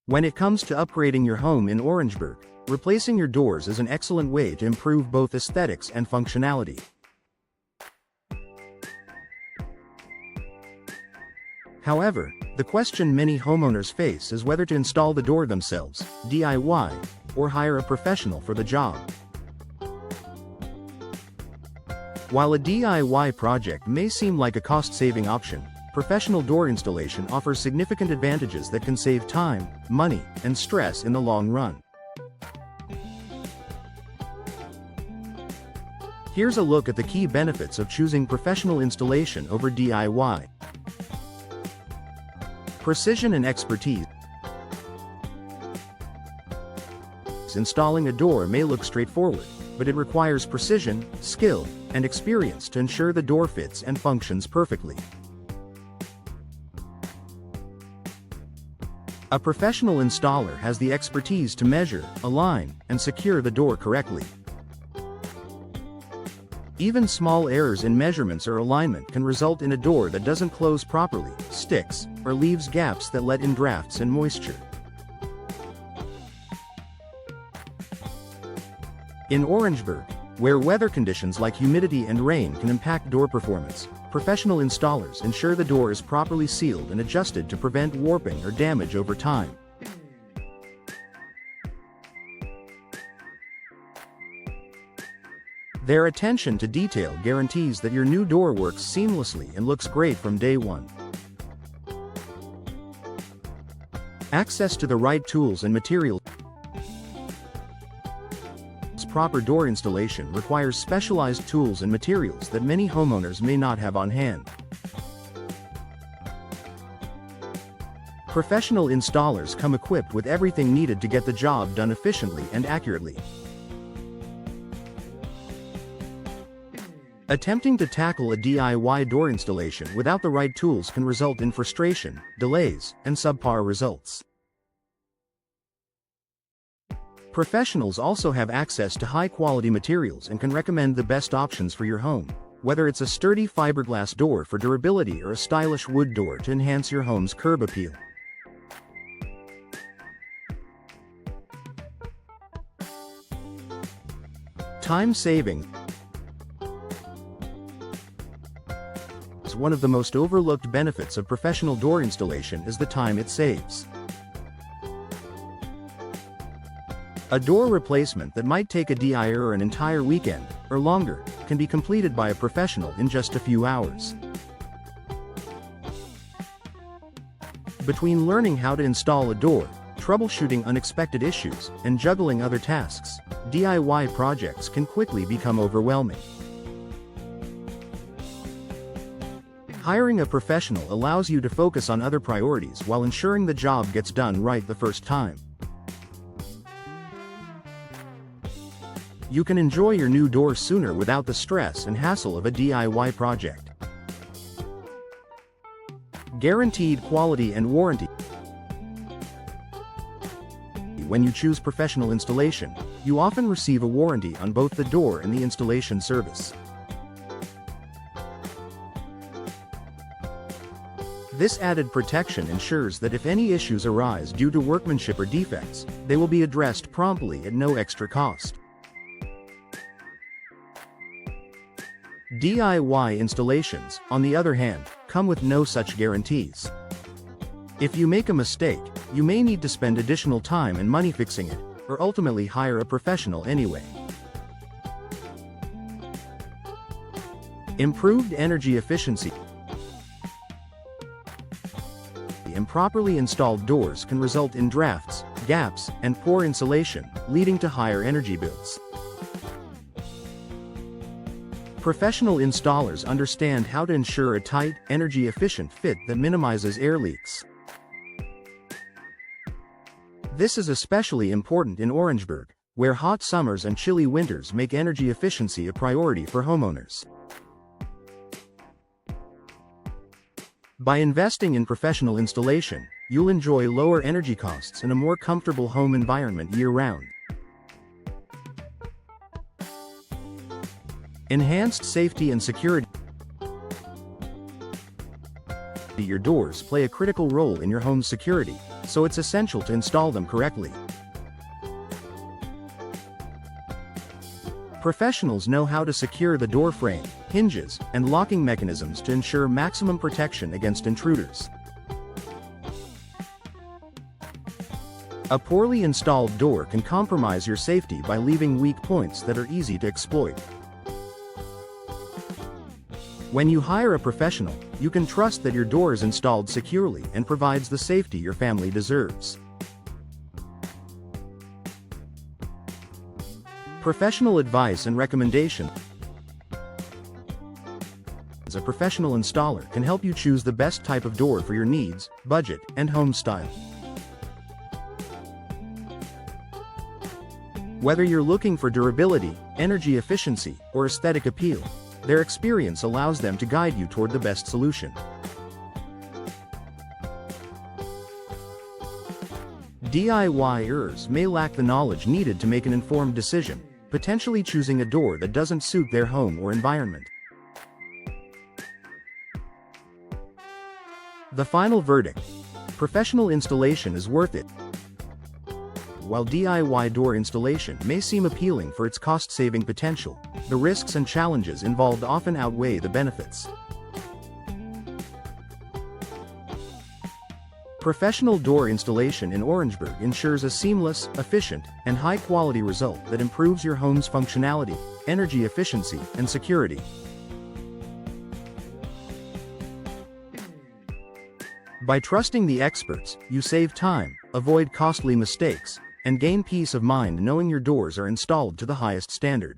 When it comes to upgrading your home in Orangeburg, replacing your doors is an excellent way to improve both aesthetics and functionality. However, the question many homeowners face is whether to install the door themselves, DIY, or hire a professional for the job. While a DIY project may seem like a cost-saving option, professional door installation offers significant advantages that can save time, money, and stress in the long run. Here's a look at the key benefits of choosing professional installation over DIY. Precision and expertise. Installing a door may look straightforward, but it requires precision, skill, and experience to ensure the door fits and functions perfectly. A professional installer has the expertise to measure, align, and secure the door correctly. Even small errors in measurements or alignment can result in a door that doesn't close properly, sticks, or leaves gaps that let in drafts and moisture. In Orangeburg, where weather conditions like humidity and rain can impact door performance, professional installers ensure the door is properly sealed and adjusted to prevent warping or damage over time. Their attention to detail guarantees that your new door works seamlessly and looks great from day one. Access to the right tools and materials. Proper door installation requires specialized tools and materials that many homeowners may not have on hand. Professional installers come equipped with everything needed to get the job done efficiently and accurately. Attempting to tackle a DIY door installation without the right tools can result in frustration, delays, and subpar results. Professionals also have access to high-quality materials and can recommend the best options for your home, whether it's a sturdy fiberglass door for durability or a stylish wood door to enhance your home's curb appeal. Time saving. One of the most overlooked benefits of professional door installation is the time it saves. A door replacement that might take a DIY an entire weekend, or longer, can be completed by a professional in just a few hours. Between learning how to install a door, troubleshooting unexpected issues, and juggling other tasks, DIY projects can quickly become overwhelming. Hiring a professional allows you to focus on other priorities while ensuring the job gets done right the first time. You can enjoy your new door sooner without the stress and hassle of a DIY project. Guaranteed quality and warranty. When you choose professional installation, you often receive a warranty on both the door and the installation service. This added protection ensures that if any issues arise due to workmanship or defects, they will be addressed promptly at no extra cost. DIY installations, on the other hand, come with no such guarantees. If you make a mistake, you may need to spend additional time and money fixing it, or ultimately hire a professional anyway. Improved energy efficiency. Improperly installed doors can result in drafts, gaps, and poor insulation, leading to higher energy bills. Professional installers understand how to ensure a tight, energy-efficient fit that minimizes air leaks. This is especially important in Orangeburg, where hot summers and chilly winters make energy efficiency a priority for homeowners. By investing in professional installation, you'll enjoy lower energy costs and a more comfortable home environment year-round. Enhanced safety and security. Your doors play a critical role in your home's security, so it's essential to install them correctly. Professionals know how to secure the door frame, hinges, and locking mechanisms to ensure maximum protection against intruders. A poorly installed door can compromise your safety by leaving weak points that are easy to exploit. When you hire a professional, you can trust that your door is installed securely and provides the safety your family deserves. Professional advice and recommendation. A professional installer can help you choose the best type of door for your needs, budget, and home style. Whether you're looking for durability, energy efficiency, or aesthetic appeal, their experience allows them to guide you toward the best solution. DIYers may lack the knowledge needed to make an informed decision, potentially choosing a door that doesn't suit their home or environment. The final verdict: professional installation is worth it. While DIY door installation may seem appealing for its cost-saving potential, the risks and challenges involved often outweigh the benefits. Professional door installation in Orangeburg ensures a seamless, efficient, and high-quality result that improves your home's functionality, energy efficiency, and security. By trusting the experts, you save time, avoid costly mistakes, and gain peace of mind knowing your doors are installed to the highest standard.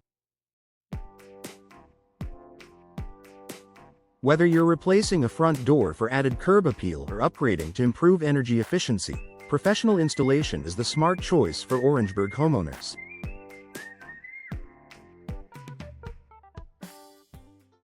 Whether you're replacing a front door for added curb appeal or upgrading to improve energy efficiency, professional installation is the smart choice for Orangeburg homeowners.